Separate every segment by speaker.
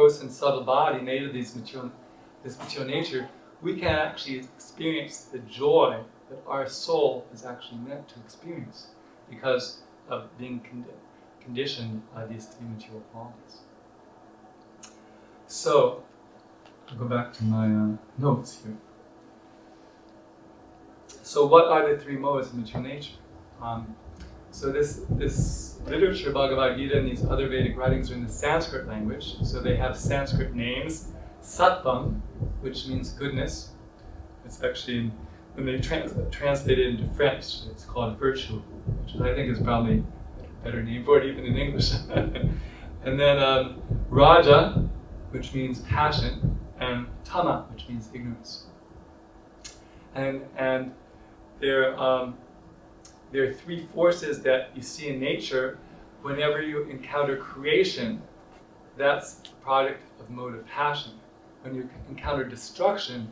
Speaker 1: gross and subtle body made of this material nature, we can actually experience the joy that our soul is actually meant to experience because of being conditioned by these three material qualities. So, I'll go back to my notes here. So what are the three modes of material nature? So this literature, Bhagavad Gita, and these other Vedic writings are in the Sanskrit language. So they have Sanskrit names. Sattvam, which means goodness. It's actually, when they translate it into French, it's called virtue, which I think is probably a better name for it even in English. And then Raja, which means passion, and Tama, which means ignorance. And there are three forces that you see in nature. Whenever you encounter creation, that's the product of the mode of passion. When you encounter destruction,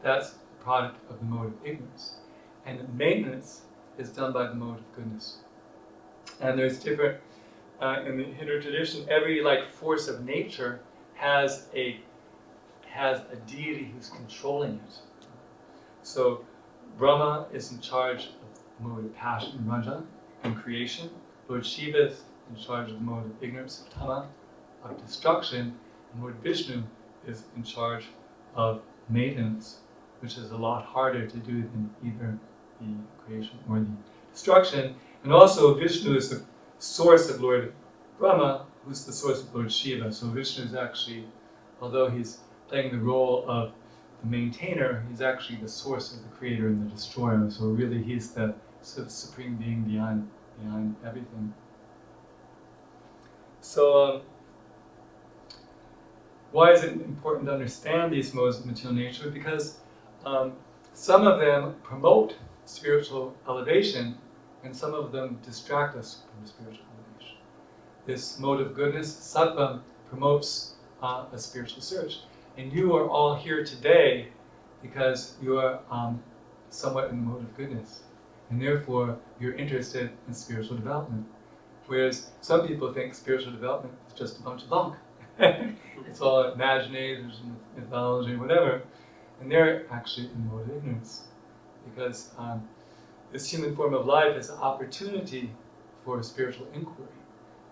Speaker 1: that's the product of the mode of ignorance. And maintenance is done by the mode of goodness. And there's different, in the Hindu tradition, every force of nature has a deity who's controlling it. So Brahma is in charge of the mode of passion, Raja, and creation. Lord Shiva is in charge of the mode of ignorance, Tama, of destruction. And Lord Vishnu is in charge of maintenance, which is a lot harder to do than either the creation or the destruction. And also Vishnu is the source of Lord Brahma, who's the source of Lord Shiva. So Vishnu is actually, although he's playing the role of the maintainer, he's actually the source of the creator and the destroyer. So really he's the sort of supreme being behind everything. So why is it important to understand these modes of material nature? Because some of them promote spiritual elevation and some of them distract us from spiritual elevation. This mode of goodness, sattva, promotes a spiritual search. And you are all here today because you are somewhat in the mode of goodness. And therefore, you're interested in spiritual development. Whereas some people think spiritual development is just a bunch of bunk. It's all imagination, mythology, whatever. And they're actually in the mode of ignorance. Because this human form of life is an opportunity for spiritual inquiry.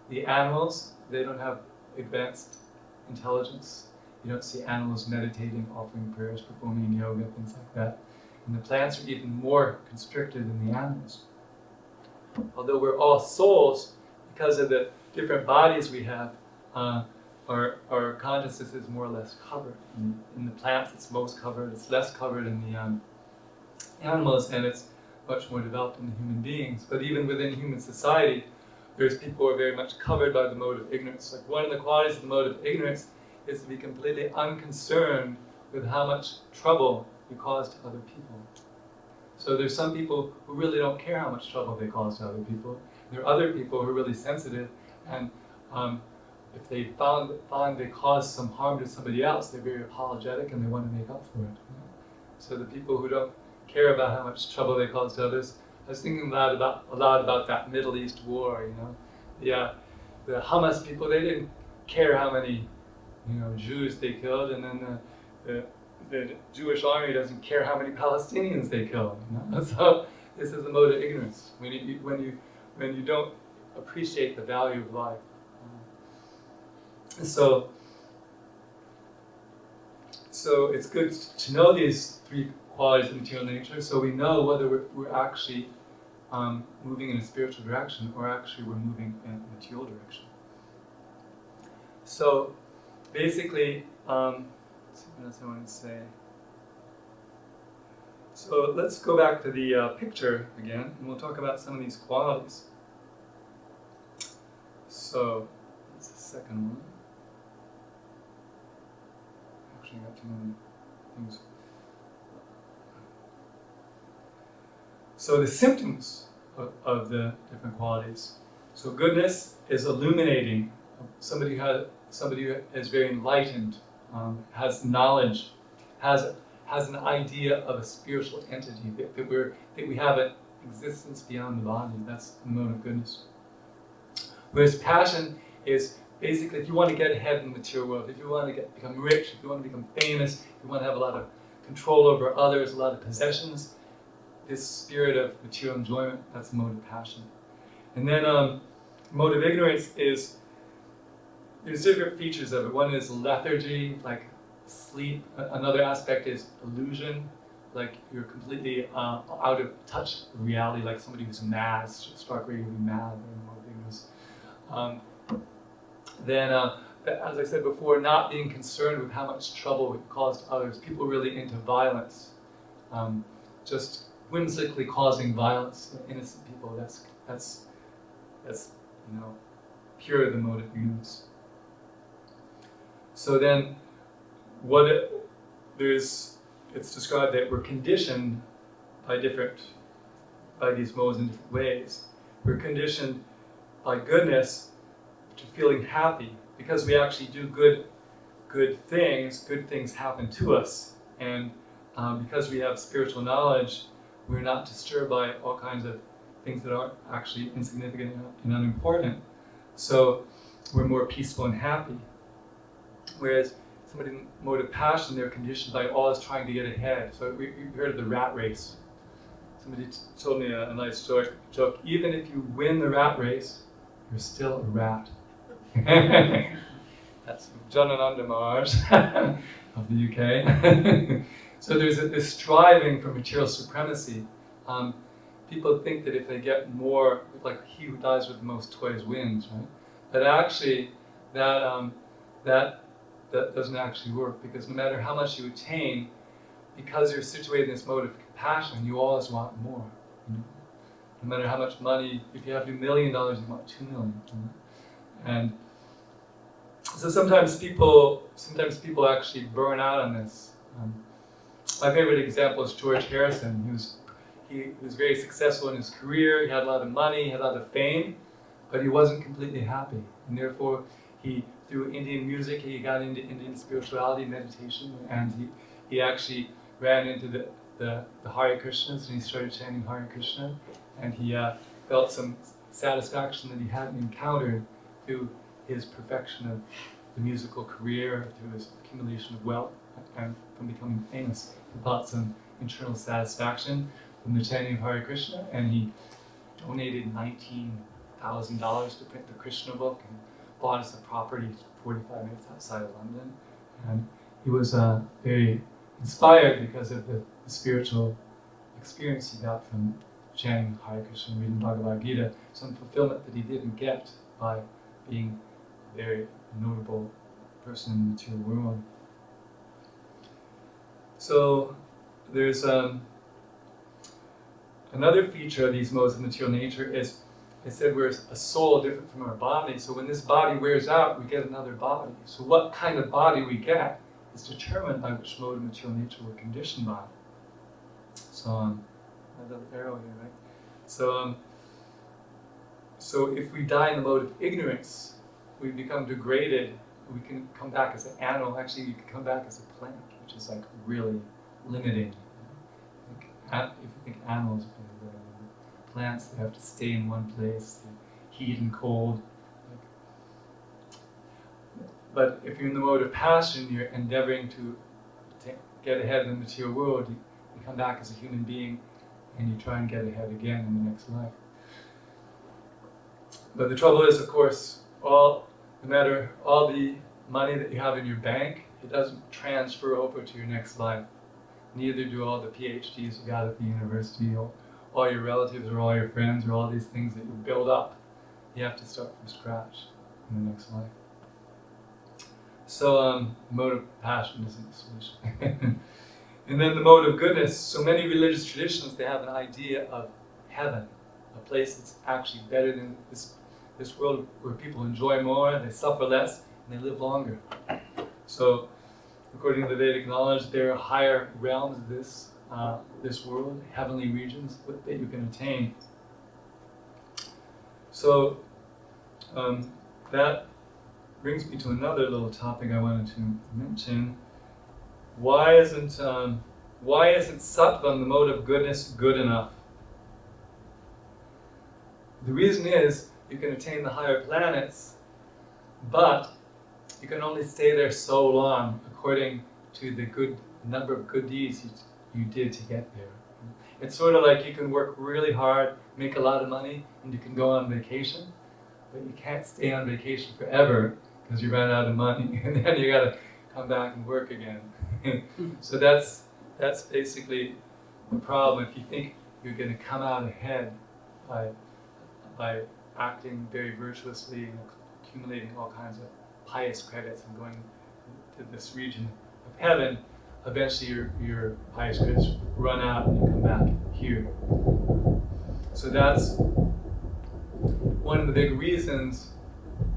Speaker 1: The animals, they don't have advanced intelligence. You don't see animals meditating, offering prayers, performing yoga, things like that. And the plants are even more constricted than the animals. Although we're all souls, because of the different bodies we have, our consciousness is more or less covered. In the plants it's most covered, it's less covered in the animals, and it's much more developed in the human beings. But even within human society, there's people who are very much covered by the mode of ignorance. Like one of the qualities of the mode of ignorance is to be completely unconcerned with how much trouble you cause to other people. So there's some people who really don't care how much trouble they cause to other people. There are other people who are really sensitive, and if they find they cause some harm to somebody else, they're very apologetic and they want to make up for it. So the people who don't care about how much trouble they cause to others, I was thinking a lot about that Middle East war. The Hamas people, they didn't care how many Jews they killed, and then the Jewish army doesn't care how many Palestinians they killed. So this is the mode of ignorance, when you don't appreciate the value of life. So it's good to know these three qualities of material nature, so we know whether we're actually moving in a spiritual direction or actually we're moving in a material direction. So basically, what else I want to say? So let's go back to the picture again, and we'll talk about some of these qualities. So that's the second one. Actually, I got too many things. So the symptoms of the different qualities. So goodness is illuminating. Somebody who is very enlightened, has knowledge, has an idea of a spiritual entity, that we have an existence beyond the body. That's the mode of goodness. Whereas passion is basically, if you want to get ahead in the material world, if you want to become rich, if you want to become famous, if you want to have a lot of control over others, a lot of possessions, this spirit of material enjoyment, that's the mode of passion. And then mode of ignorance is, there's different features of it. One is lethargy, like sleep. Another aspect is illusion, like you're completely out of touch with reality, like somebody who's mad, stark ready to be mad, or mode of ignorance. Then, as I said before, not being concerned with how much trouble it caused others. People really into violence, just whimsically causing violence to innocent people. That's pure the mode of ignorance. So then, it's described that we're conditioned by these modes in different ways. We're conditioned by goodness to feeling happy because we actually do good things happen to us, and because we have spiritual knowledge, we're not disturbed by all kinds of things that aren't actually insignificant and unimportant. So we're more peaceful and happy. Whereas somebody in mode of passion, they're conditioned by always trying to get ahead. So we heard of the rat race. Somebody told me a nice joke. Even if you win the rat race, you're still a rat. That's Janananda Maharaj of the UK. So there's this striving for material supremacy. People think that if they get more, like he who dies with the most toys wins, right? But actually, that doesn't actually work, because no matter how much you attain, because you're situated in this mode of compassion, you always want more. No matter how much money, if you have $1 million, you want $2 million. And so sometimes people actually burn out on this. My favorite example is George Harrison. He was very successful in his career. He had a lot of money, he had a lot of fame, but he wasn't completely happy. And therefore, through Indian music, he got into Indian spirituality, meditation, and he actually ran into the Hare Krishnas, and he started chanting Hare Krishna, and he felt some satisfaction that he hadn't encountered through his perfection of the musical career, through his accumulation of wealth, and from becoming famous. He felt some internal satisfaction from the chanting of Hare Krishna, and he donated $19,000 to print the Krishna book, and bought us a property 45 minutes outside of London. And he was very inspired because of the spiritual experience he got from chanting Hare Krishna and reading Bhagavad Gita, some fulfillment that he didn't get by being a very notable person in the material world. So there's another feature of these modes of material nature is, I said we're a soul different from our body. So when this body wears out, we get another body. So what kind of body we get is determined by which mode of material nature we're conditioned by. So another arrow here, right? So if we die in the mode of ignorance, we become degraded. We can come back as an animal. Actually, you can come back as a plant, which is like really limiting. If you think animals, plants, they have to stay in one place, heat and cold. But if you're in the mode of passion, you're endeavoring to get ahead in the material world, you come back as a human being and you try and get ahead again in the next life. But the trouble is, of course, no matter all the money that you have in your bank, it doesn't transfer over to your next life. Neither do all the PhDs you got at the university, or all your relatives, or all your friends, or all these things that you build up. You have to start from scratch in the next life. So, mode of passion isn't the solution. And then the mode of goodness. So many religious traditions, they have an idea of heaven, a place that's actually better than this world, where people enjoy more, they suffer less, and they live longer. So, according to the Vedic knowledge, there are higher realms of this world, heavenly regions that you can attain. So that brings me to another little topic I wanted to mention. Why isn't sattva, the mode of goodness, good enough? The reason is you can attain the higher planets, but you can only stay there so long according to the good number of good deeds you did to get there. It's sort of like you can work really hard, make a lot of money, and you can go on vacation, but you can't stay on vacation forever because you ran out of money, and then you got to come back and work again. So that's basically the problem. If you think you're going to come out ahead by acting very virtuously and accumulating all kinds of pious credits and going to this region of heaven, eventually your pious credits run out and you come back here. So that's one of the big reasons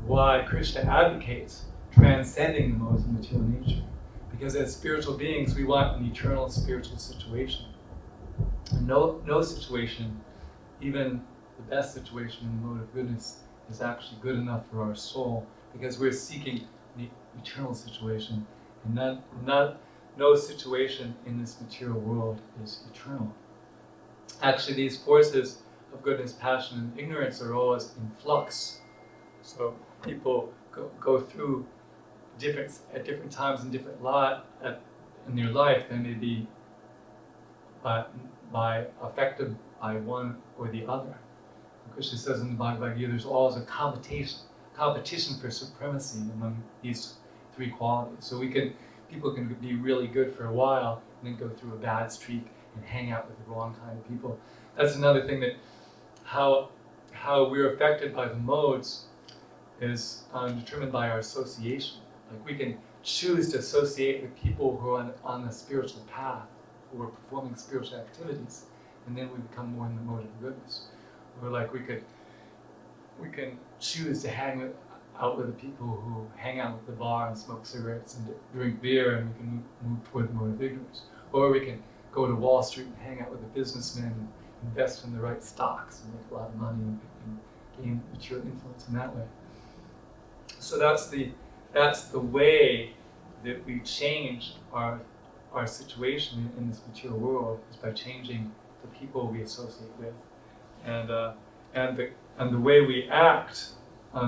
Speaker 1: why Krishna advocates transcending the modes of material nature. Because as spiritual beings, we want an eternal spiritual situation. And no situation, even the best situation in the mode of goodness, is actually good enough for our soul, because we're seeking the eternal situation, and no situation in this material world is eternal. Actually, these forces of goodness, passion, and ignorance are always in flux. So people go through at different times in different in their life. They may be affected by one or the other. Krishna says in the Bhagavad Gita, there's always a competition for supremacy among these three qualities. So people can be really good for a while and then go through a bad streak and hang out with the wrong kind of people. That's another thing, that how we're affected by the modes is determined by our association. Like we can choose to associate with people who are on the spiritual path, who are performing spiritual activities, and then we become more in the mode of goodness. Or like we can choose to hang out with the people who hang out at the bar and smoke cigarettes and drink beer, and we can move toward the mode of ignorance. Or we can go to Wall Street and hang out with the businessmen and invest in the right stocks and make a lot of money and gain material influence in that way. So that's the way that we change our situation in this material world, is by changing the people we associate with, and the way we act.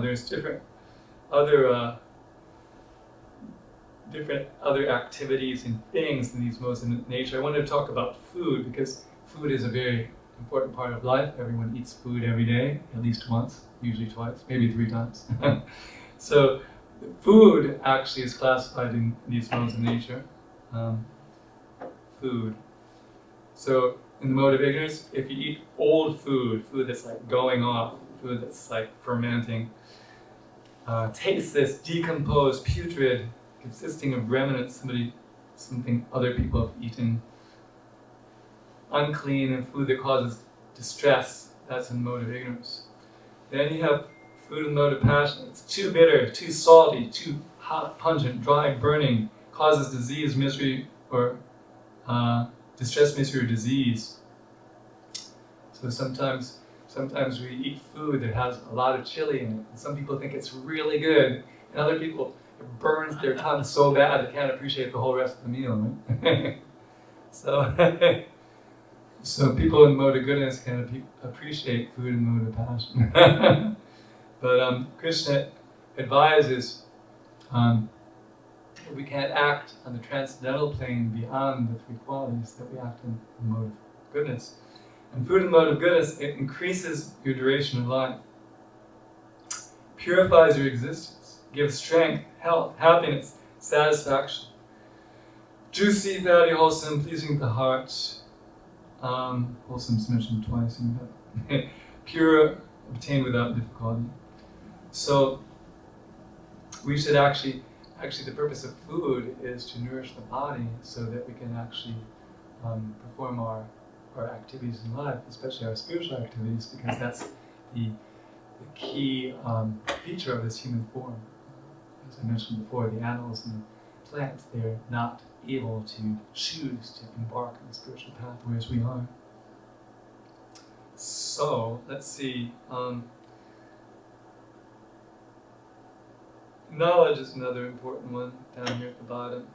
Speaker 1: There's different other activities and things in these modes of nature. I wanted to talk about food, because food is a very important part of life. Everyone eats food every day, at least once, usually twice, maybe 3 times. So food actually is classified in these modes of nature. Food. So in the mode of ignorance, if you eat old food that's like going off, food that's like fermenting, tasteless, decomposed, putrid, consisting of remnants, something other people have eaten, unclean, and food that causes distress, that's in the mode of ignorance. Then you have food in the mode of passion. It's too bitter, too salty, too hot, pungent, dry, burning, causes disease, misery, or distress, misery, or disease. So sometimes we eat food that has a lot of chili in it, and some people think it's really good, and other people, it burns their tongue so bad they can't appreciate the whole rest of the meal, right? So people in mode of goodness can appreciate food in mode of passion. But Krishna advises we can't act on the transcendental plane beyond the 3 qualities, that we act in the mode of goodness. And food in the mode of goodness, it increases your duration of life, purifies your existence, gives strength, health, happiness, satisfaction, juicy, fatty, wholesome, pleasing to the heart. Wholesome is mentioned twice in that. Pure, obtained without difficulty. So we should actually the purpose of food is to nourish the body so that we can actually perform our activities in life, especially our spiritual activities, because that's the key feature of this human form. As I mentioned before, the animals and the plants, they're not able to choose to embark on the spiritual path, whereas we are. So, let's see. Knowledge is another important one down here at the bottom.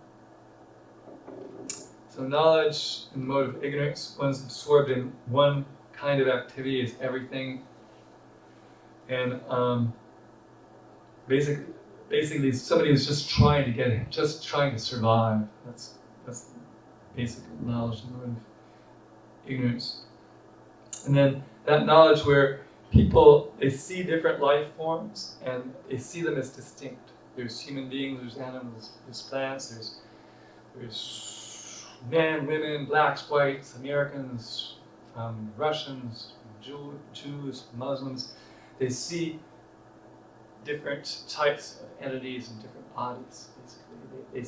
Speaker 1: So knowledge in the mode of ignorance, one's absorbed in one kind of activity as everything. And basically, basically somebody who's just trying to get it, just trying to survive. That's basic knowledge and mode of ignorance. And then that knowledge where people, they see different life forms and they see them as distinct. There's human beings, there's animals, there's plants, there's men, women, blacks, whites, Americans, Russians, Jews, Muslims. They see different types of entities and different bodies. Basically, they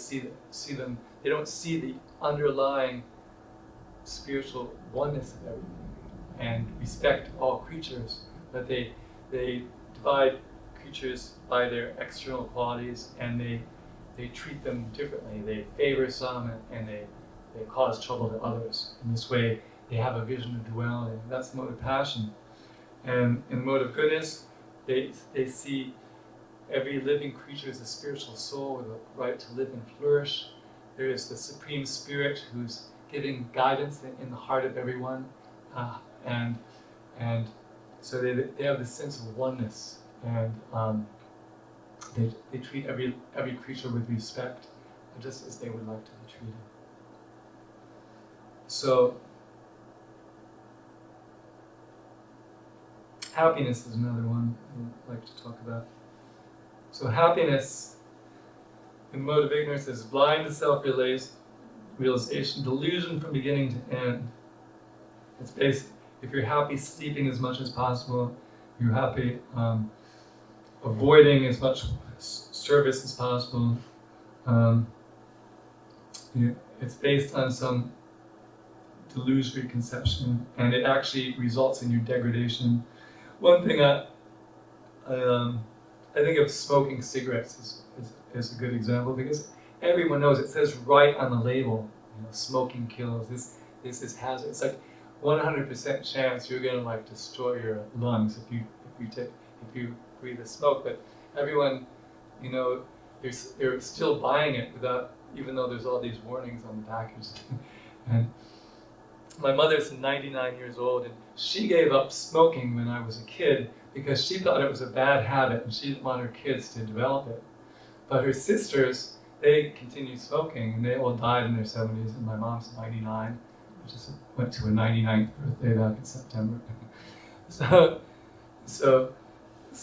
Speaker 1: see them. They don't see the underlying spiritual oneness of everything, and respect all creatures, but they divide creatures by their external qualities, and they treat them differently. They favor some, and they cause trouble to others. In this way, they have a vision of duality. That's the mode of passion. And in the mode of goodness, they see every living creature as a spiritual soul with a right to live and flourish. There is the Supreme Spirit who's giving guidance in the heart of everyone, and so they have this sense of oneness, and they treat every creature with respect, just as they would like to be treated. So happiness is another one I'd like to talk about. So happiness in mode of ignorance is blind to self-realization, delusion from beginning to end. It's based, if you're happy sleeping as much as possible, you're happy avoiding as much service as possible, it's based on some delusory conception, and it actually results in your degradation. One thing I think of smoking cigarettes is a good example, because everyone knows, it says right on the label, smoking kills. This is hazard. It's like 100% chance you're going to destroy your lungs if you breathe the smoke. But everyone, they're still buying it even though there's all these warnings on the package. And my mother's 99 years old, and she gave up smoking when I was a kid because she thought it was a bad habit and she didn't want her kids to develop it. But her sisters, they continued smoking, and they all died in their 70s, and my mom's 99. I just went to her 99th birthday back in September. So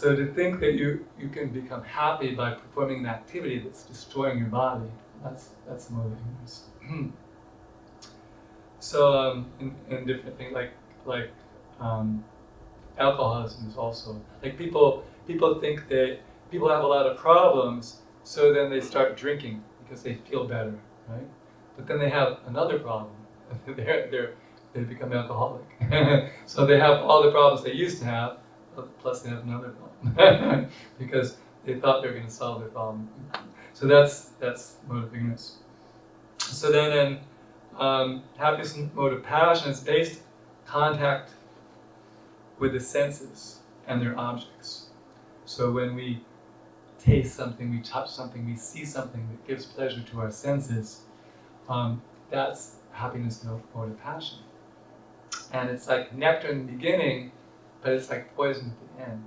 Speaker 1: to think that you can become happy by performing an activity that's destroying your body, that's the mode of ignorance. So in different things like alcoholism is also, people think that people have a lot of problems, so then they start drinking because they feel better, right? But then they have another problem. They become alcoholic. So they have all the problems they used to have, plus they have another problem because they thought they were going to solve their problem. So that's mode of ignorance. So then in happiness mode of passion is based contact with the senses and their objects. So when we taste something, we touch something, we see something that gives pleasure to our senses, that's happiness mode of passion. And it's like nectar in the beginning, but it's like poison at the end,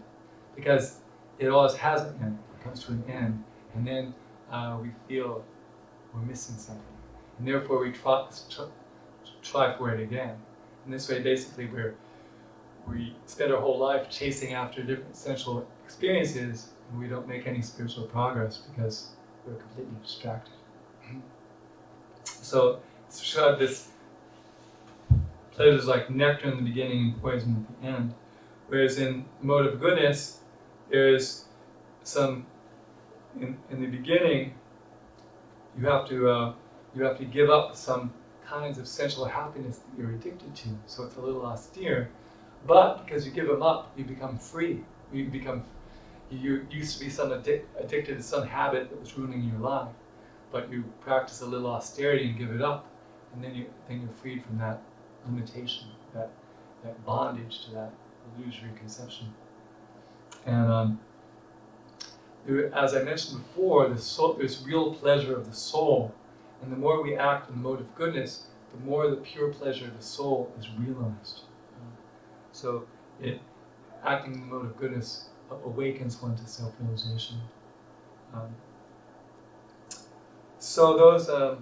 Speaker 1: because it always has an end. It comes to an end, and then we feel we're missing something, and therefore we try for it again. In this way, basically, we spend our whole life chasing after different sensual experiences, and we don't make any spiritual progress because we're completely distracted. So it's described this pleasures like nectar in the beginning and poison at the end. Whereas in mode of goodness, there's some in the beginning. You have to give up some kinds of sensual happiness that you're addicted to. So it's a little austere, but because you give them up, you become free. You used to be addicted to some habit that was ruining your life, but you practice a little austerity and give it up, and then you're freed from that limitation, that bondage to that illusory conception. And as I mentioned before, there's real pleasure of the soul, and the more we act in the mode of goodness, the more the pure pleasure of the soul is realized. So acting in the mode of goodness awakens one to self-realization. Um, so those are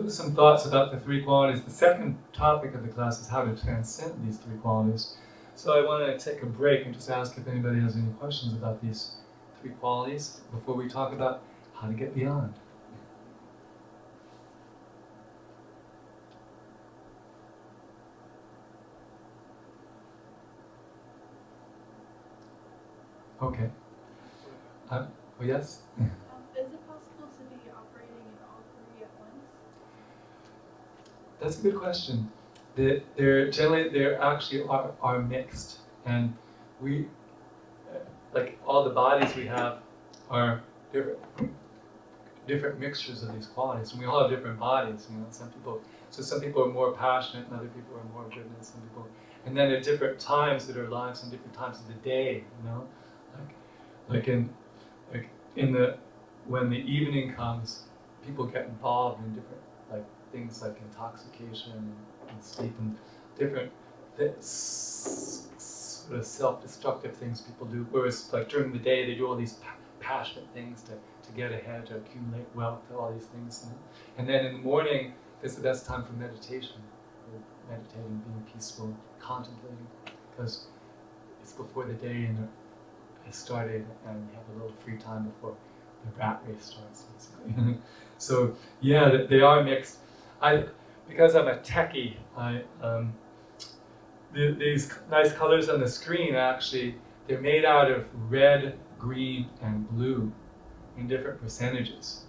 Speaker 1: some thoughts about the three qualities. The second topic of the class is how to transcend these three qualities. So I want to take a break and just ask if anybody has any questions about these three qualities before we talk about how to get beyond. Okay. Oh, yes?
Speaker 2: Is it possible to be operating in all three at once?
Speaker 1: That's a good question. They're actually are mixed, and we like all the bodies we have are different mixtures of these qualities, and we all have different bodies. You know, some people are more passionate, and other people are more goodness. Some people, and then at different times of their lives, and different times of the day. You know, like in the when the evening comes, people get involved in different things like intoxication and sleep and different sort of self-destructive things people do. Whereas like during the day they do all these passionate things to get ahead, to accumulate wealth, all these things. And then in the morning is the best time for meditation. Meditating, being peaceful, contemplating, because it's before the day has started and you have a little free time before the rat race starts, basically. So yeah, they are mixed. Because I'm a techie, these nice colors on the screen actually, they're made out of red, green, and blue in different percentages.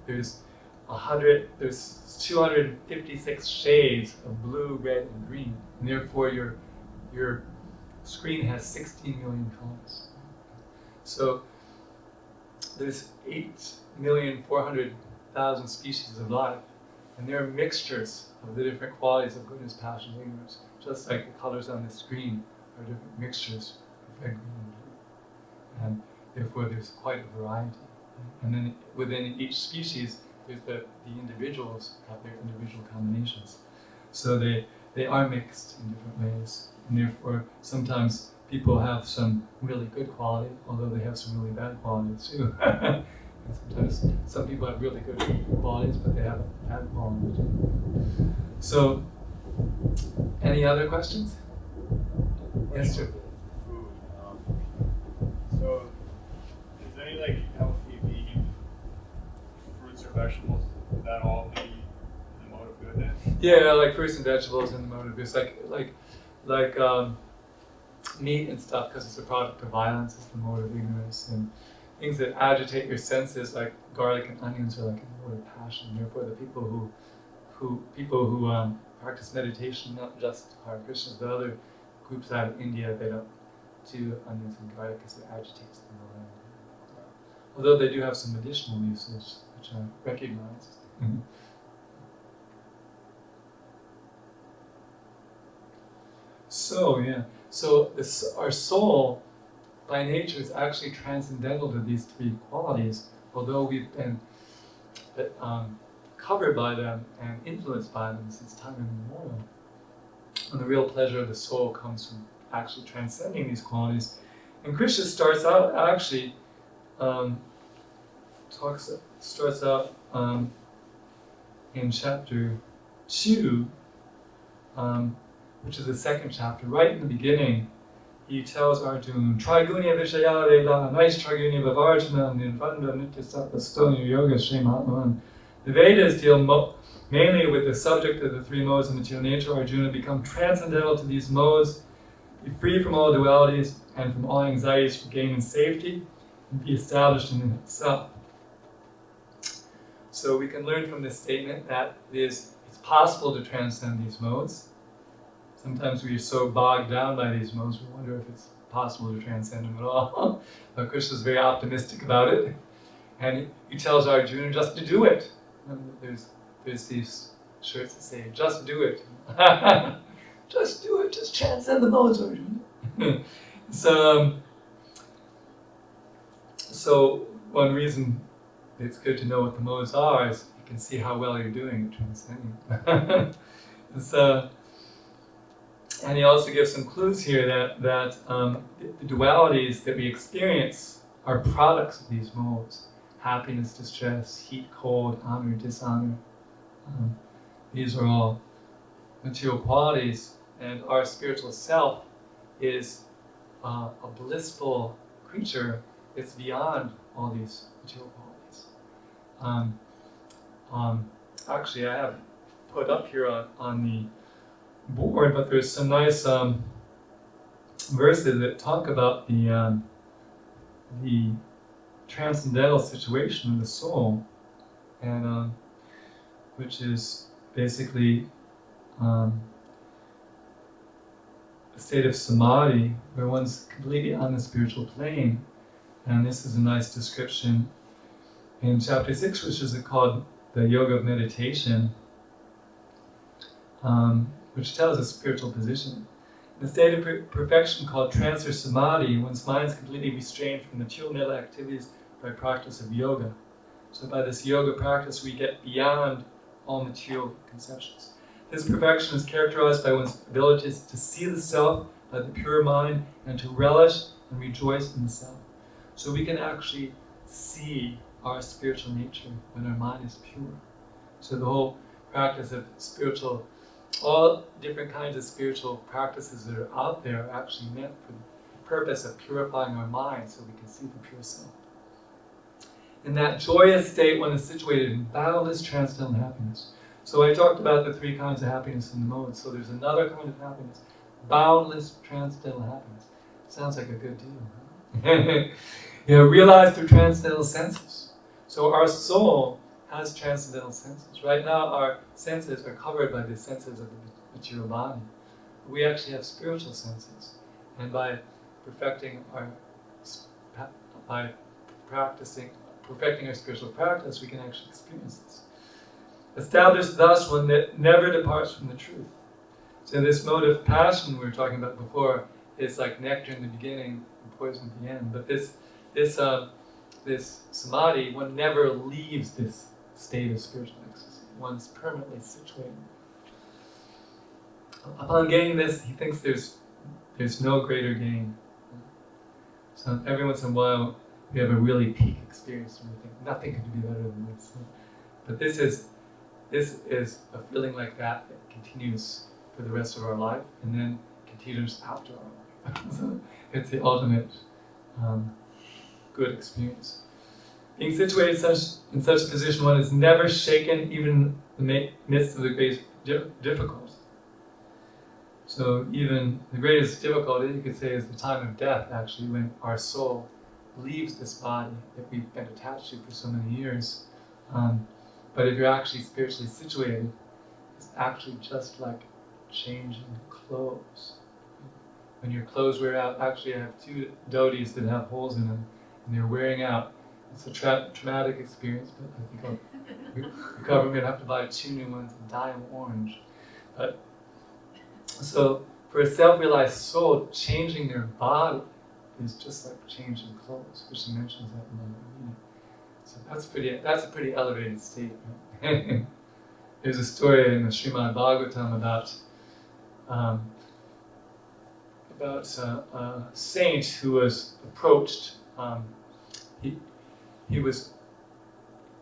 Speaker 1: There's 256 shades of blue, red, and green, and therefore your screen has 16 million colors. So there's 8,400,000 species of life, and there are mixtures of the different qualities of goodness, passion, and ignorance, just like the colors on the screen are different mixtures of red, green, and blue. And therefore there's quite a variety. And then within each species, there's the individuals have their individual combinations. So they are mixed in different ways. And therefore sometimes people have some really good quality, although they have some really bad qualities too. And sometimes some people have really good qualities, but they have bad qualities too. So, any other questions? Yes, sir.
Speaker 3: Food. So, is there any healthy vegan fruits or vegetables? Would that all be in the mode of goodness?
Speaker 1: Yeah, like fruits and vegetables in the mode of goodness, like meat and stuff, because it's a product of violence, is the mode of ignorance, and things that agitate your senses, like garlic and onions, are like a mode of passion. Therefore, the people who practice meditation, not just Hare Krishnas, but other groups out of India, they don't do onions and garlic because it agitates the mind. Although they do have some medicinal uses, which I recognize. So yeah, our soul, by nature, is actually transcendental to these three qualities, although we've been covered by them and influenced by them since time immemorial. And the real pleasure of the soul comes from actually transcending these qualities. And Krishna starts out actually in chapter 2, which is the second chapter. Right in the beginning, he tells Arjuna, Trigunya Vishaya Veda, nice Trigunya Vavarjana, Nirvanda Nityasattva Stonya Yoga Shrematman. The Vedas deal mainly with the subject of the three modes of material nature. Arjuna, become transcendental to these modes, be free from all dualities and from all anxieties for gain and safety, and be established in itself. So we can learn from this statement that it's possible to transcend these modes. Sometimes we are so bogged down by these modes, we wonder if it's possible to transcend them at all. But Krishna is very optimistic about it, and he tells Arjuna just to do it. And there's these shirts that say, "Just do it." Just do it. Just transcend the modes, Arjuna. So one reason it's good to know what the modes are is you can see how well you're doing at transcending. And he also gives some clues here that the dualities that we experience are products of these modes. happiness, distress, heat, cold, honor, dishonor. These are all material qualities, and our spiritual self is a blissful creature. It's beyond all these material qualities. Actually, I have put up here on the board, but there's some nice verses that talk about the transcendental situation of the soul, and which is basically a state of samadhi where one's completely on the spiritual plane. And this is a nice description in chapter 6, which is called the Yoga of Meditation, which tells a spiritual position. In the state of perfection called trance or samadhi, one's mind is completely restrained from material mental activities by practice of yoga. So by this yoga practice, we get beyond all material conceptions. This perfection is characterized by one's ability to see the self by the pure mind and to relish and rejoice in the self. So we can actually see our spiritual nature when our mind is pure. So the whole practice of spiritual, all different kinds of spiritual practices that are out there are actually meant for the purpose of purifying our mind so we can see the pure self. In that joyous state, one is situated in boundless transcendental happiness. So I talked about the three kinds of happiness in the modes. So there's another kind of happiness, boundless transcendental happiness. Sounds like a good deal, huh? Realized through transcendental senses. So our soul has transcendental senses. Right now our senses are covered by the senses of the material body. We actually have spiritual senses. And by perfecting our spiritual practice, we can actually experience this. Established thus one that never departs from the truth. So this mode of passion we were talking about before is like nectar in the beginning and poison at the end. But this samadhi, one never leaves this state of spiritual ecstasy. One's permanently situated. Upon gaining this, he thinks there's no greater gain. So every once in a while, we have a really peak experience and we think nothing could be better than this. But this is a feeling like that continues for the rest of our life and then continues after our life. So it's the ultimate good experience. Being situated in such a position, one is never shaken even in the midst of the greatest difficulty. So even the greatest difficulty, you could say, is the time of death, actually, when our soul leaves this body that we've been attached to for so many years. But if you're actually spiritually situated, it's actually just like changing clothes. When your clothes wear out, actually I have two dhotis that have holes in them, and they're wearing out. It's a traumatic experience, but I think I'll recover. I'm going to have to buy 2 new ones and dye them orange. But so for a self-realized soul, changing their body is just like changing clothes, which he mentions that in the meaning. So that's a pretty elevated state. Right? There's a story in the Srimad Bhagavatam about a saint who was approached. It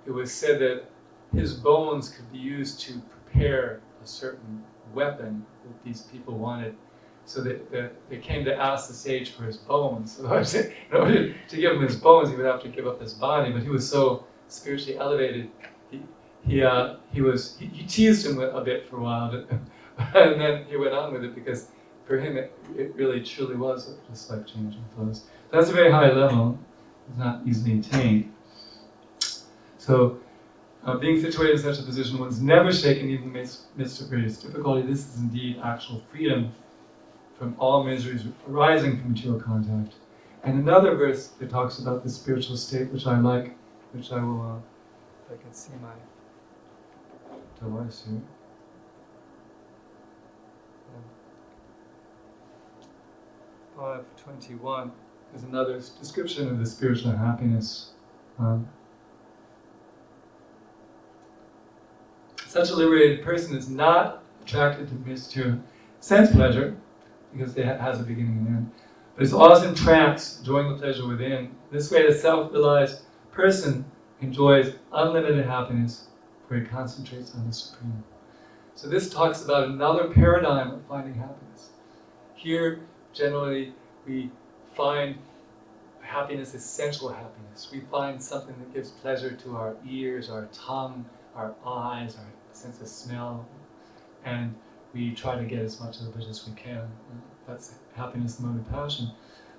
Speaker 1: was said that his bones could be used to prepare a certain weapon that these people wanted. So they came to ask the sage for his bones. So in order to give him his bones, he would have to give up his body. But he was so spiritually elevated, he teased him a bit for a while, and then he went on with it because for him it really truly was just like changing clothes. So that's a very high level. It's not easily attained. So being situated in such a position, one's never shaken even in the midst of greatest difficulty. This is indeed actual freedom from all miseries arising from material contact. And another verse that talks about the spiritual state, which I like, which I will, if I can see my device here. 5:21 is another description of the spiritual happiness. Such a liberated person is not attracted to material sense pleasure, because it has a beginning and end, but is always in trance, enjoying the pleasure within. This way, the self-realized person enjoys unlimited happiness, for he concentrates on the Supreme. So this talks about another paradigm of finding happiness. Here, generally, we find happiness, essential happiness. We find something that gives pleasure to our ears, our tongue, our eyes, our sense of smell, and we try to get as much of it as we can. That's happiness, the mode of passion.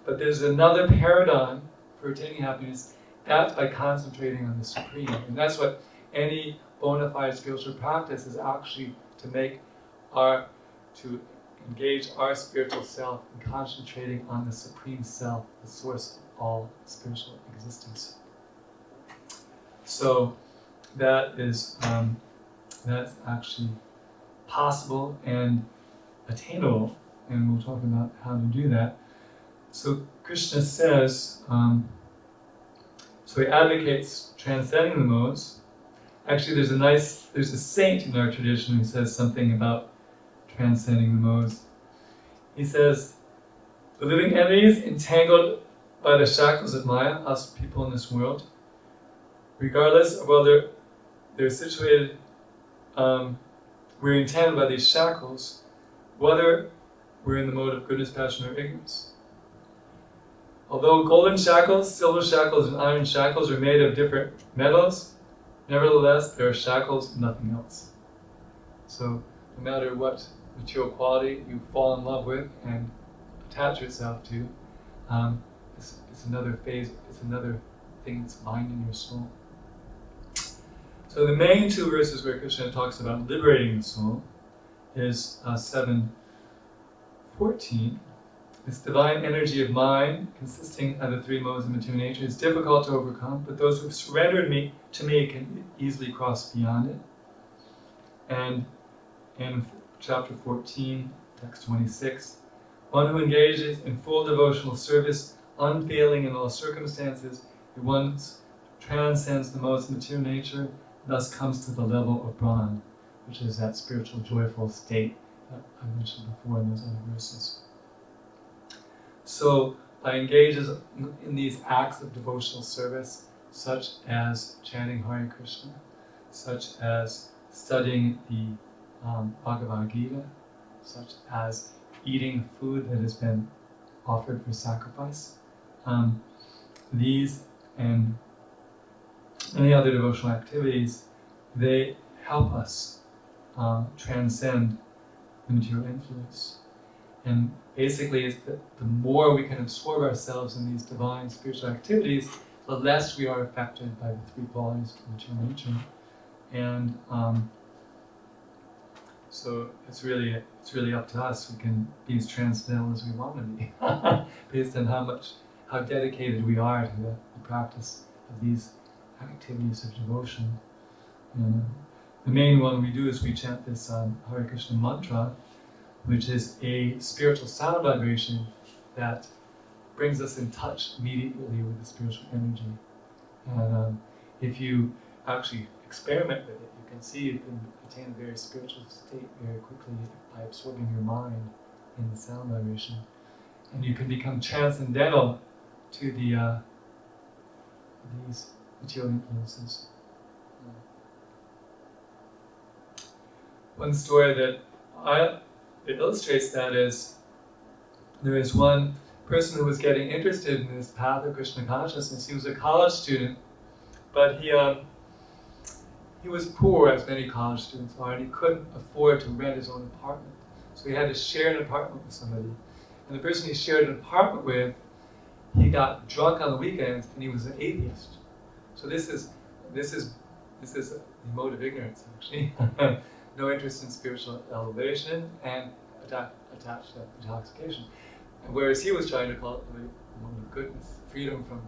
Speaker 1: But there's another paradigm for attaining happiness. That's by concentrating on the Supreme. And that's what any bona fide spiritual practice is actually to engage our spiritual self in concentrating on the Supreme Self, the source of all spiritual existence. So that is that's actually possible and attainable, and we'll talk about how to do that. So Krishna says, so he advocates transcending the modes. Actually, there's a saint in our tradition who says something about transcending the modes. He says, the living entities entangled by the shackles of Maya, us people in this world, regardless of whether they're situated, we're entangled by these shackles, whether we're in the mode of goodness, passion, or ignorance. Although golden shackles, silver shackles, and iron shackles are made of different metals, nevertheless, there are shackles and nothing else. So, no matter what material quality you fall in love with and attach yourself to, it's another phase, it's another thing that's binding your soul. So the main two verses where Krishna talks about liberating the soul is 7:14. This divine energy of mind, consisting of the three modes of material nature, is difficult to overcome, but those who have surrendered to me can easily cross beyond it. And in chapter 14, text 26, one who engages in full devotional service, unfailing in all circumstances, at once transcends the modes of material nature, thus comes to the level of Brahman, which is that spiritual, joyful state that I mentioned before in those other verses. So, by engages in these acts of devotional service, such as chanting Hare Krishna, such as studying the Bhagavad Gita, such as eating food that has been offered for sacrifice, these and many other devotional activities, they help us transcend the material influence. And basically, it's the more we can absorb ourselves in these divine spiritual activities, the less we are affected by the three qualities of material nature. And so it's really up to us. We can be as transcendental as we want to be, based on how dedicated we are to the practice of these activities of devotion. And the main one we do is we chant this Hare Krishna mantra, which is a spiritual sound vibration that brings us in touch immediately with the spiritual energy. And if you actually experiment with it, you can see you can attain a very spiritual state very quickly by absorbing your mind in the sound vibration. And you can become transcendental to these material influences. One story that illustrates that is, there is one person who was getting interested in this path of Krishna consciousness. He was a college student, but he was poor, as many college students are, and he couldn't afford to rent his own apartment. So he had to share an apartment with somebody. And the person he shared an apartment with, he got drunk on the weekends, and he was an atheist. So this is the mode of ignorance, actually. No interest in spiritual elevation and attached to intoxication. And whereas he was trying to cultivate the mode of goodness, freedom from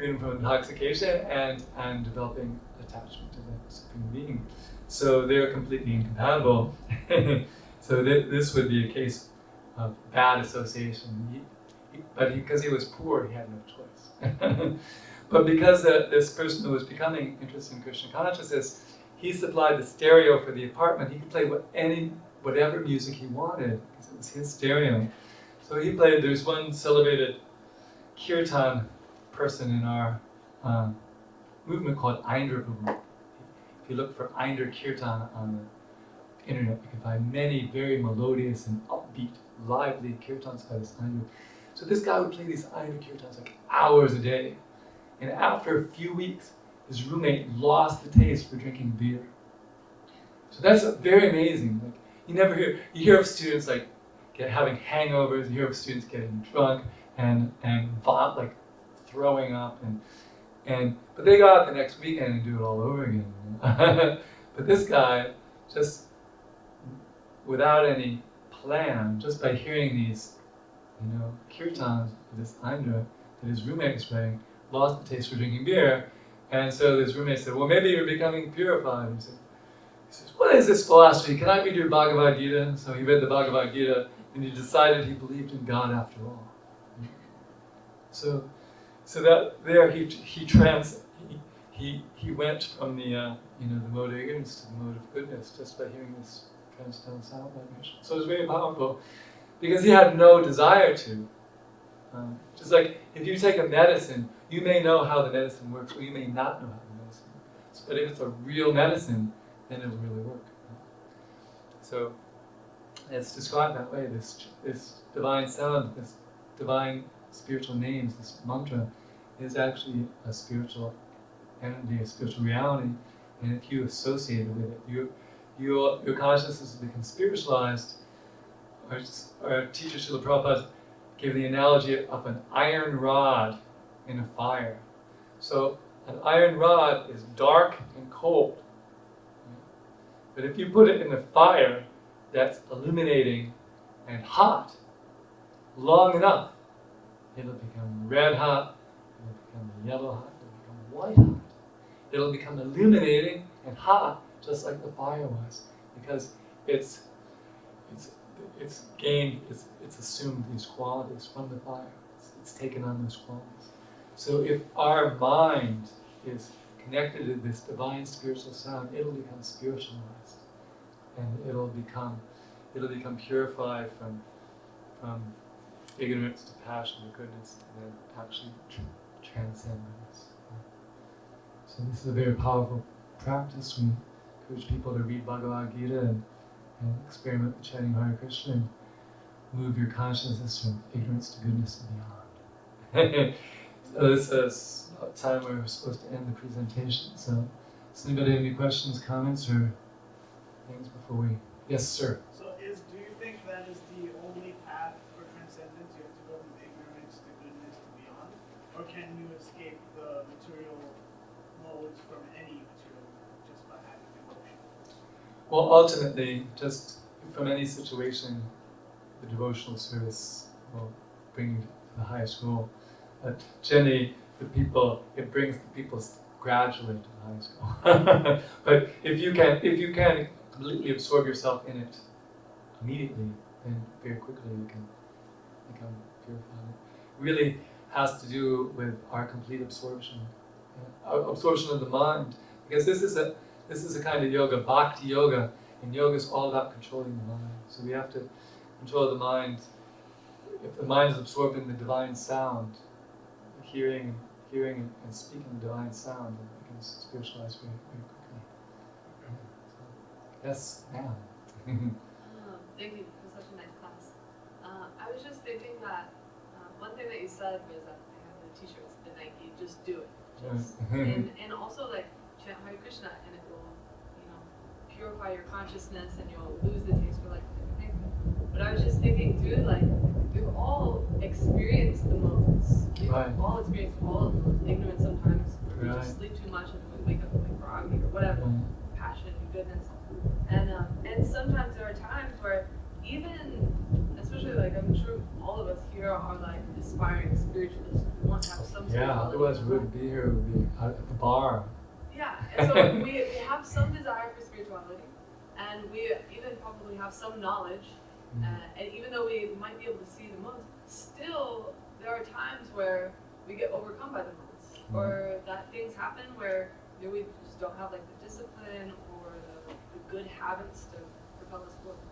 Speaker 1: intoxication and developing attachment to the Supreme Being. So they're completely incompatible. So this would be a case of bad association. But because he was poor, he had no choice. But because this person who was becoming interested in Krishna consciousness, he supplied the stereo for the apartment. He could play whatever music he wanted, because it was his stereo. So he played, there's one celebrated kirtan person in our movement called Aindra movement. If you look for Aindra Kirtan on the internet, you can find many very melodious and upbeat, lively kirtans by this Aindra. So this guy would play these Aindra kirtans like hours a day. And after a few weeks, his roommate lost the taste for drinking beer. So that's very amazing. Like you hear of students like having hangovers, you hear of students getting drunk and like throwing up but they go out the next weekend and do it all over again. But this guy, just without any plan, just by hearing these, kirtans, this Aindra that his roommate was playing, lost the taste for drinking beer. And so his roommate said, well, maybe you're becoming purified. He says, what is this philosophy? Can I read your Bhagavad Gita? So he read the Bhagavad Gita and he decided he believed in God after all. So that there he went from the the mode of ignorance to the mode of goodness just by hearing this transcendental sound vibration. So it's very powerful because he had no desire to. Just like if you take a medicine, you may know how the medicine works, or you may not know how the medicine works. But if it's a real medicine, then it will really work. So it's described that way. This divine sound, this divine spiritual names, this mantra, is actually a spiritual entity, a spiritual reality. And if you associate it with it, your consciousness becomes spiritualized. Our teacher Srila Prabhupada gave the analogy of an iron rod in a fire. So an iron rod is dark and cold. But if you put it in the fire that's illuminating and hot, long enough, it'll become red hot, it'll become yellow hot, it'll become white hot. It'll become illuminating and hot, just like the fire was, because it's assumed these qualities from the fire. It's taken on those qualities. So if our mind is connected to this divine spiritual sound, it'll become spiritualized, and it'll become purified from ignorance to passion to goodness, and then actually transcend goodness. So this is a very powerful practice. We encourage people to read Bhagavad Gita and experiment with chanting Hare Krishna and move your consciousness from ignorance to goodness and beyond. So this is a time where we're supposed to end the presentation. So does anybody have any questions, comments, or things before we... Yes, sir.
Speaker 4: So do you think that is the only path for transcendence? You have to go from ignorance to goodness to beyond? Or can you escape the material modes from any material just by having devotion?
Speaker 1: Well, ultimately, just from any situation, the devotional service will bring you to the highest goal. But generally, it brings the people gradually to the highest goal. But if you can completely absorb yourself in it immediately, then very quickly you can become purified. It really has to do with our complete absorption, absorption of the mind. Because this is a kind of yoga, bhakti yoga, and yoga is all about controlling the mind. So we have to control the mind. If the mind is absorbed in the divine sound, hearing and speaking the divine sound, it becomes spiritualized very, very quickly. So, yes, ma'am.
Speaker 5: Thank you for such a nice class. I was just thinking that one thing that you said was that I have the t-shirts, the Nike, just do it. And also like chant Hare Krishna and it will, purify your consciousness and you'll lose the taste for like different things. But I was just thinking too, like we've all experienced the modes. We've all experienced all of the modes. Ignorance sometimes, we just sleep too much and we wake up like groggy or whatever. Passion and goodness. And sometimes there are times where even, especially like I'm sure all of us here are like aspiring spiritualists. We want to have some sort of
Speaker 1: otherwise we wouldn't be here, we'd be out at the bar.
Speaker 5: Yeah, and so we have some desire for spirituality, and we even probably have some knowledge, and even though we might be able to see the modes, still there are times where we get overcome by the modes, or that things happen where we just don't have like the discipline or the good habits to propel us forward.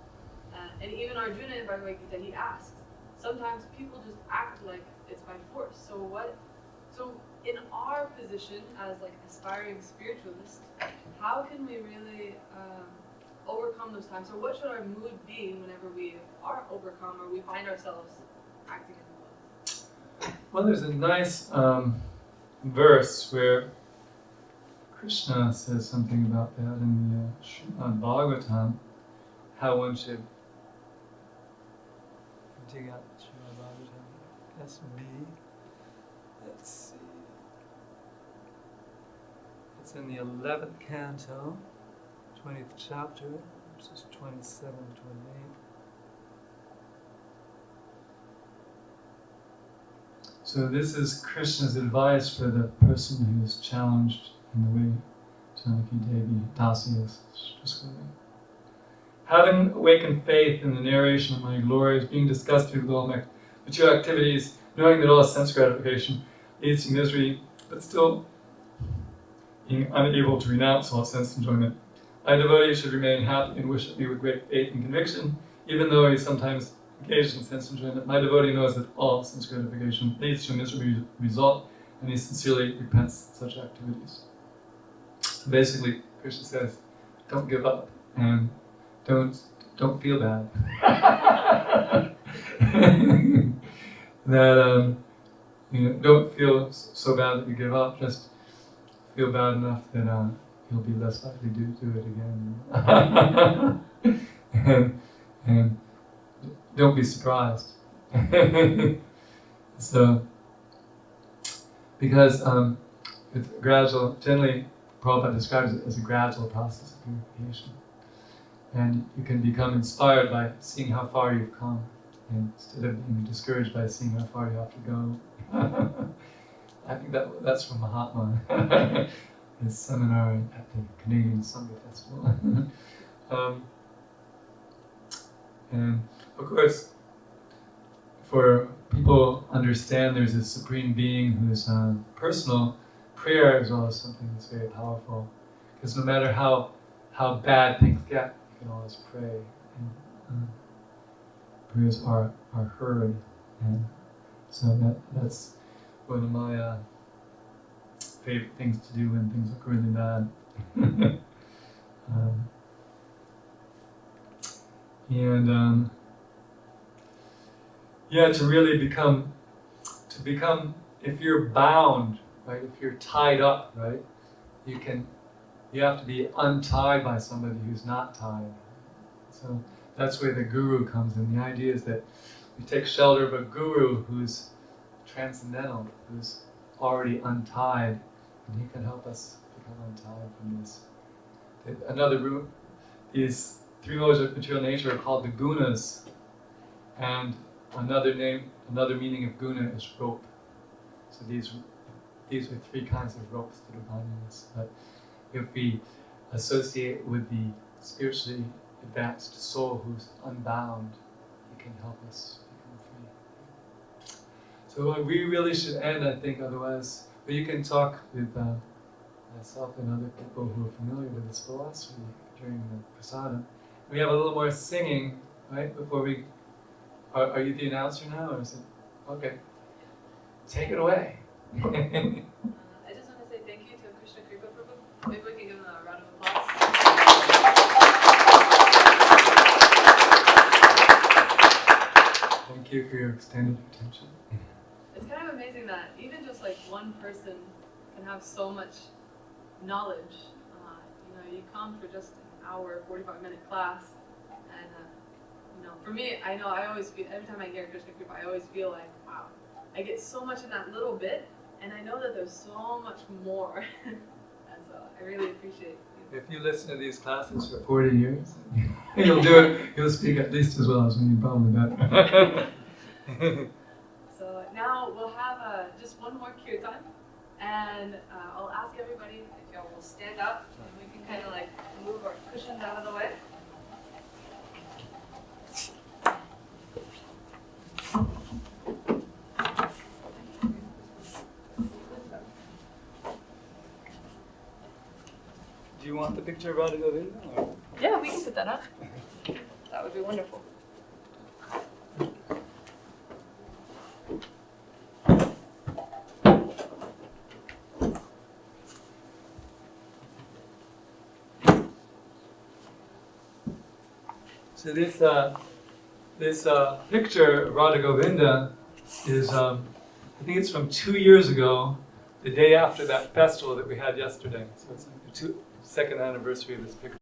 Speaker 5: And even Arjuna in Bhagavad Gita, he asks, sometimes people just act like it's by force. So in our position as like aspiring spiritualists, how can we really overcome those times? Or what should our mood be whenever we are overcome or we find ourselves acting in the world?
Speaker 1: Well, there's a nice verse where Krishna says something about that in the Srimad Bhagavatam, how one should dig out Srimad Bhagavatam. SB. Let's see. It's in the 11th canto, 20th chapter, verses 27 to 28. So this is Krishna's advice for the person who is challenged in the way Janaki Devi Dasi is describing. Having awakened faith in the narration of my glories, being disgusted with all my material activities, knowing that all sense gratification leads to misery, but still being unable to renounce all sense enjoyment, my devotee should remain happy and worship me with great faith and conviction, even though he sometimes engaged in sense enjoyment. My devotee knows that all sense gratification leads to a miserable result, and he sincerely repents such activities. So basically, Krishna says, don't give up and don't feel bad. That don't feel so bad that you give up. Just feel bad enough that you'll be less likely to do it again. and don't be surprised. So, because it's gradual, generally Prabhupada describes it as a gradual process of purification. And you can become inspired by seeing how far you've come, instead of being discouraged by seeing how far you have to go. I think that's from Mahatma, his seminar at the Canadian Sangha Festival. And of course, for people understand there's a supreme being who's personal, prayer as well as something that's very powerful. Because no matter how bad things get, you can always pray. And prayers are heard. And so that's one of my favorite things to do when things look really bad. To really become, if you're bound, right, if you're tied up, right, you have to be untied by somebody who's not tied. So that's where the guru comes in. The idea is that we take shelter of a guru who's transcendental, who's already untied, and he can help us become untied from this. These three modes of material nature are called the gunas, and another meaning of guna is rope. So these are three kinds of ropes that are binding us. But if we associate with the spiritually advanced soul who's unbound, he can help us become free. So we really should end, I think, otherwise. But you can talk with myself and other people who are familiar with this philosophy during the prasadam. We have a little more singing, right, before we... Are you the announcer now, or is it... Okay. Take it away.
Speaker 5: I just want to say thank you to Krishna Kripa Prabhu. Maybe we can give him a round of applause.
Speaker 1: Thank you for your extended attention.
Speaker 5: It's kind of amazing that even just like one person can have so much knowledge. You come for just an hour, 45-minute class, and for me, I know I always feel, every time I hear Krishna Kripa, I always feel like, wow, I get so much in that little bit, and I know that there's so much more. And so I really appreciate it.
Speaker 1: If you listen to these classes for 40 years, you'll speak at least as well as me, probably better.
Speaker 5: So now we'll have just one more kirtan, and I'll ask everybody if y'all will stand up, and we can kind of like move our cushions out of the way.
Speaker 1: Do you want the picture of Radha Govinda? Or?
Speaker 5: Yeah, we can put that up. That would be wonderful.
Speaker 1: So this picture of Radha Govinda is, I think it's from 2 years ago, the day after that festival that we had yesterday. So it's the second anniversary of this picture.